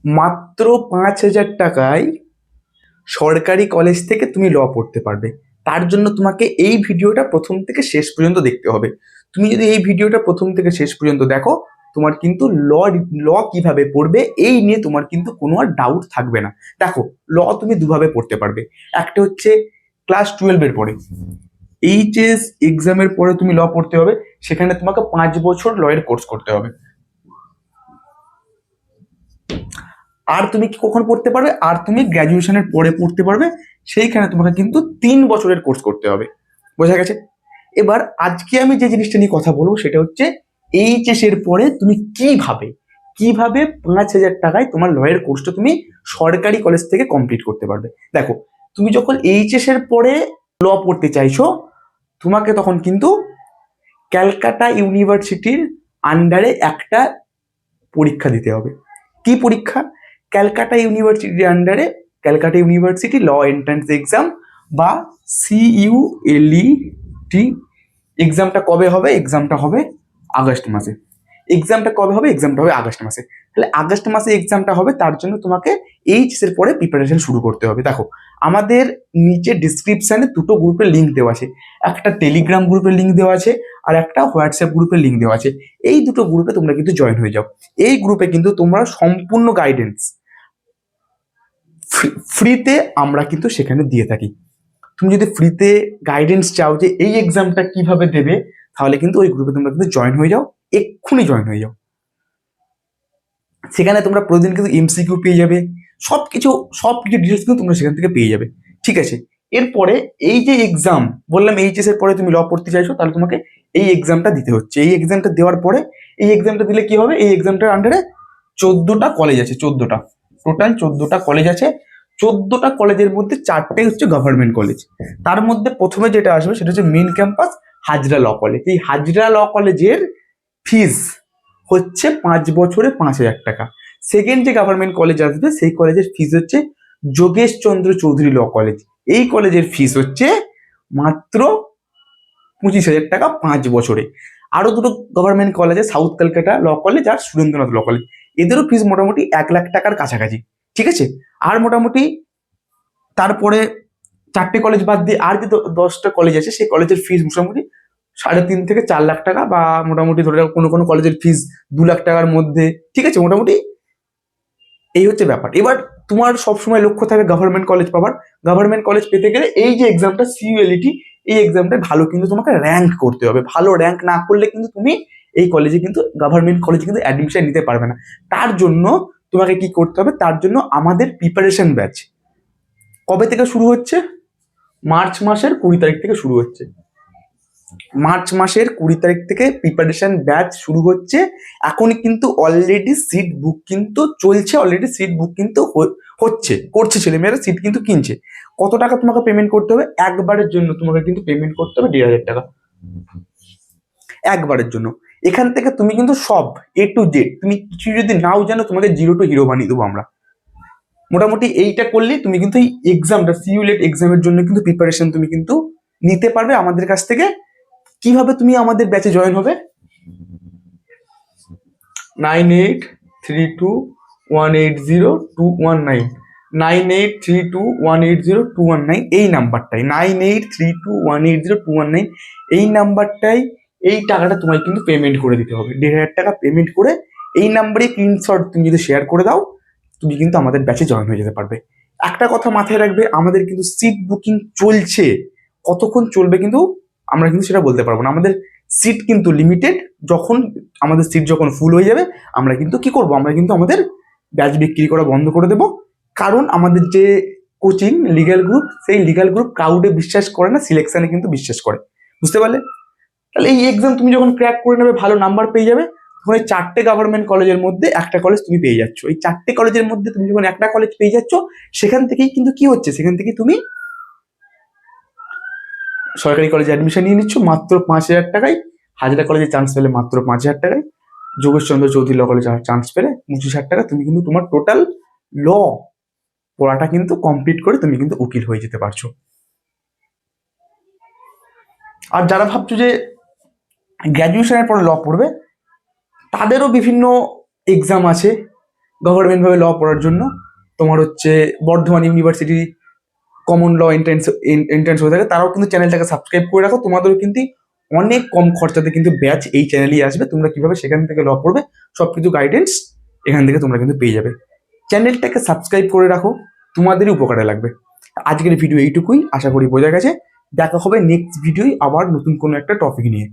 মাত্র 5,000 টাকায় সরকারি কলেজ থেকে তুমি ল পড়তে পারবে। তার জন্য তোমাকে এই ভিডিওটা প্রথম থেকে শেষ পর্যন্ত দেখতে হবে। তুমি যদি এই ভিডিওটা প্রথম থেকে শেষ পর্যন্ত দেখো, তোমার কিন্তু ল কিভাবে পড়বে এই নিয়ে তোমার কিন্তু কোনো আর ডাউট থাকবে না। দেখো, ল তুমি দুভাবে পড়তে পারবে। একটা হচ্ছে ক্লাস 12-এর পরে, এইচএস এক্সামের পরে তুমি ল পড়তে হবে। সেখানে তোমাকে 5 বছর লয়ের কোর্স করতে হবে। আর তুমি কি কখন পড়তে পারবে? আর তুমি গ্র্যাজুয়েশনের পরে পড়তে পারবে। সেইখানে তোমাকে কিন্তু 3 বছরের কোর্স করতে হবে। বোঝা গেছে? এবার আজকে আমি যে জিনিসটা নিয়ে কথা বলবো সেটা হচ্ছে এইচএস এর পরে তুমি কিভাবে 5,000 টাকায় তোমার লয়ের কোর্সটা তুমি সরকারি কলেজ থেকে কমপ্লিট করতে পারবে। দেখো, তুমি যখন এইচএস এর পরে ল পড়তে চাইছো, তোমাকে তখন কিন্তু ক্যালকাটা ইউনিভার্সিটির আন্ডারে একটা পরীক্ষা দিতে হবে। কি পরীক্ষা? ক্যালকাটা ইউনিভার্সিটির আন্ডারে Calcutta university law entrance exam বা CULET এক্সামটা কবে হবে? এক্সামটা হবে আগস্ট মাসে। আগস্ট মাসে। তাহলে আগস্ট মাসে এক্সামটা হবে, তার জন্য তোমাকে এইচএস এর পরে প্রিপারেশন শুরু করতে হবে। দেখো, আমাদের নিচে ডিসক্রিপশনে দুটো গ্রুপের লিঙ্ক দেওয়া আছে। একটা টেলিগ্রাম গ্রুপের লিঙ্ক দেওয়া আছে, আর একটা হোয়াটসঅ্যাপ গ্রুপের লিঙ্ক দেওয়া আছে। এই দুটো গ্রুপে তোমরা কিন্তু জয়েন হয়ে যাও। এই গ্রুপে কিন্তু তোমরা সম্পূর্ণ গাইডেন্স ফ্রিতে আমরা কিন্তু সেখানে দিয়ে থাকি। তুমি যদি ফ্রিতে গাইডেন্স চাও যে এই এক্সামটা কিভাবে দেবে, তাহলে কিন্তু ওই গ্রুপে তোমরা কিন্তু জয়েন হয়ে যাও। এক্ষুনি জয়েন হয়ে যাও। সেখানে তোমরা প্রতিদিন কিন্তু MCQ পেয়ে যাবে। সবকিছু ডিটেলস কিন্তু তোমরা সেখান থেকে পেয়ে যাবে। ঠিক আছে? এরপরে এই যে এক্সাম বললাম, এইচএস এর পরে তুমি ল পড়তে চাইছো, তাহলে তোমাকে এই এক্সামটা দিতে হচ্ছে। এই এক্সামটা দেওয়ার পরে, এই এক্সামটা দিলে কি হবে? এই এক্সামটার আন্ডারে 14টা কলেজ আছে। টোটাল 14টা কলেজ আছে। 14টা কলেজের মধ্যে 4টে হচ্ছে গভর্নমেন্ট কলেজ। তার মধ্যে প্রথমে যেটা আসবে সেটা হচ্ছে main campus Hazra law college. এই হাজরা ল কলেজের ফিস হচ্ছে 5 বছরে 5,000 টাকা। সেকেন্ড যে গভর্নমেন্ট কলেজ আসবে সেই কলেজের ফিস হচ্ছে যোগেশ চন্দ্র চৌধুরী ল কলেজ। এই কলেজের ফিস হচ্ছে মাত্র 25,000 টাকা 5 বছরে। আরো দুটো গভর্নমেন্ট কলেজ আছে, সাউথ কলকাতা ল কলেজ আর সুরেন্দ্রনাথ ল কলেজ। এদেরও ফিস মোটামুটি 1,00,000 টাকার কাছাকাছি। ঠিক আছে? আর মোটামুটি তারপরে 4টে কলেজ বাদ দিয়ে আর যে 10টা কলেজ আছে, সেই কলেজের ফিস মোটামুটি 3.5 থেকে 4 লাখ টাকা, বা মোটামুটি ধরে কোনো কোনো কলেজের ফিস 2 লাখ টাকার মধ্যে। ঠিক আছে? মোটামুটি এই হচ্ছে ব্যাপার। এবার তোমার সবসময় লক্ষ্য থাকবে গভর্নমেন্ট কলেজ পাবার। গভর্নমেন্ট কলেজ পেতে গেলে এই যে এক্সামটা CULET, এই এক্সামটায় ভালো কিন্তু তোমাকে র্যাঙ্ক করতে হবে। ভালো র্যাঙ্ক না করলে কিন্তু তুমি এই কলেজে কিন্তু গভর্নমেন্ট কলেজে কিন্তু অ্যাডমিশন নিতে পারবে না। তার জন্য তোমাকে কি করতে হবে? তার জন্য আমাদের প্রিপারেশন ব্যাচ কবে থেকে শুরু হচ্ছে? মার্চ মাসের 20 তারিখ থেকে শুরু হচ্ছে। মার্চ মাসের 20 তারিখ থেকে প্রিপারেশন ব্যাচ শুরু হচ্ছে। এখনই কিন্তু অলরেডি সিট বুক কিন্তু চলছে, করছে, ছেলেমেয়েরা সিট কিন্তু কিনছে। কত টাকা তোমাকে পেমেন্ট করতে হবে? একবারের জন্য তোমাকে কিন্তু পেমেন্ট করতে হবে 1,500 টাকা একবারের জন্য। এখান থেকে তুমি কিন্তু সব A to Z, তুমি কিছু যদি নাও জানো, তোমাকে জিরো টু হিরো বানিয়ে দেবো আমরা। মোটামুটি এইটা করলে তুমি কিন্তু এই এক্সামটা CULET এক্সামের জন্য কিন্তু প্রিপারেশন তুমি কিন্তু নিতে পারবে আমাদের কাছ থেকে। কিভাবে তুমি আমাদের ব্যাচে জয়েন হবে? 9832180219, 9832180219, এই নাম্বারটাই 9832180219, এই নাম্বারটাই এই টাকাটা তোমায় কিন্তু পেমেন্ট করে দিতে হবে। 1,500 টাকা পেমেন্ট করে এই নাম্বারে স্ক্রিনশট তুমি যদি শেয়ার করে দাও, তুমি কিন্তু আমাদের ব্যাচে জয়েন হয়ে যেতে পারবে। একটা কথা মাথায় রাখবে, আমাদের কিন্তু সিট বুকিং চলছে। কতক্ষণ চলবে কিন্তু আমরা কিন্তু সেটা বলতে পারবো না। আমাদের সিট কিন্তু লিমিটেড। আমাদের সিট যখন ফুল হয়ে যাবে, আমরা কিন্তু কি করব? আমরা কিন্তু আমাদের ব্যাচ বিক্রি করা বন্ধ করে দেব। কারণ আমাদের যে কোচিং লিগ্যাল গ্রুপ, সেই লিগ্যাল গ্রুপ ক্রাউডে বিশ্বাস করে না, সিলেকশনে কিন্তু বিশ্বাস করে। বুঝতে পারলে? তাহলে এই এক্সাম তুমি যখন ক্র্যাক করে নেবে, ভালো নাম্বার পেয়ে যাবে, তখন এই 4টে গভর্নমেন্ট কলেজের মধ্যে একটা কলেজ তুমি পেয়ে যাচ্ছ। এই 4টে কলেজের মধ্যে তুমি যখন একটা কলেজ পেয়ে যাচ্ছ, সেখান থেকেই কিন্তু কি হচ্ছে? সেখান থেকে তুমি সরকারি কলেজে অ্যাডমিশন নিয়ে নিচ্ছ মাত্র 5,000 টাকায়। হাজরা কলেজে চান্স পেলে মাত্র 5,000 টাকায়। যোগেশচন্দ্র চৌধুরী ল কলেজে চান্স পেলে 25,000 টাকা। তুমি কিন্তু তোমার টোটাল ল পড়াটা কিন্তু কমপ্লিট করে তুমি কিন্তু উকিল হয়ে যেতে পারছো। আর যারা ভাবছো যে গ্র্যাজুয়েশনের পরে ল পড়বে, তাদেরও বিভিন্ন এক্সাম আছে। গভর্নমেন্টভাবে ল পড়ার জন্য তোমার হচ্ছে Bardhaman university common law entrance হয়ে থাকে, তারাও কিন্তু চ্যানেলটাকে সাবস্ক্রাইব করে রাখো। তোমাদেরও কিন্তু অনেক কম খরচাতে কিন্তু ব্যাচ এই চ্যানেলেই আসবে। তোমরা কিভাবে সেখান থেকে ল পড়বে সব কিছু গাইডেন্স এখান থেকে তোমরা কিন্তু পেয়ে যাবে। চ্যানেলটাকে সাবস্ক্রাইব করে রাখো, তোমাদেরই উপকারে লাগবে। আজকের ভিডিও এইটুকুই, আশা করি বোঝা গেছে। দেখা হবে নেক্সট ভিডিওয় আবার নতুন কোনো একটা টপিক নিয়ে।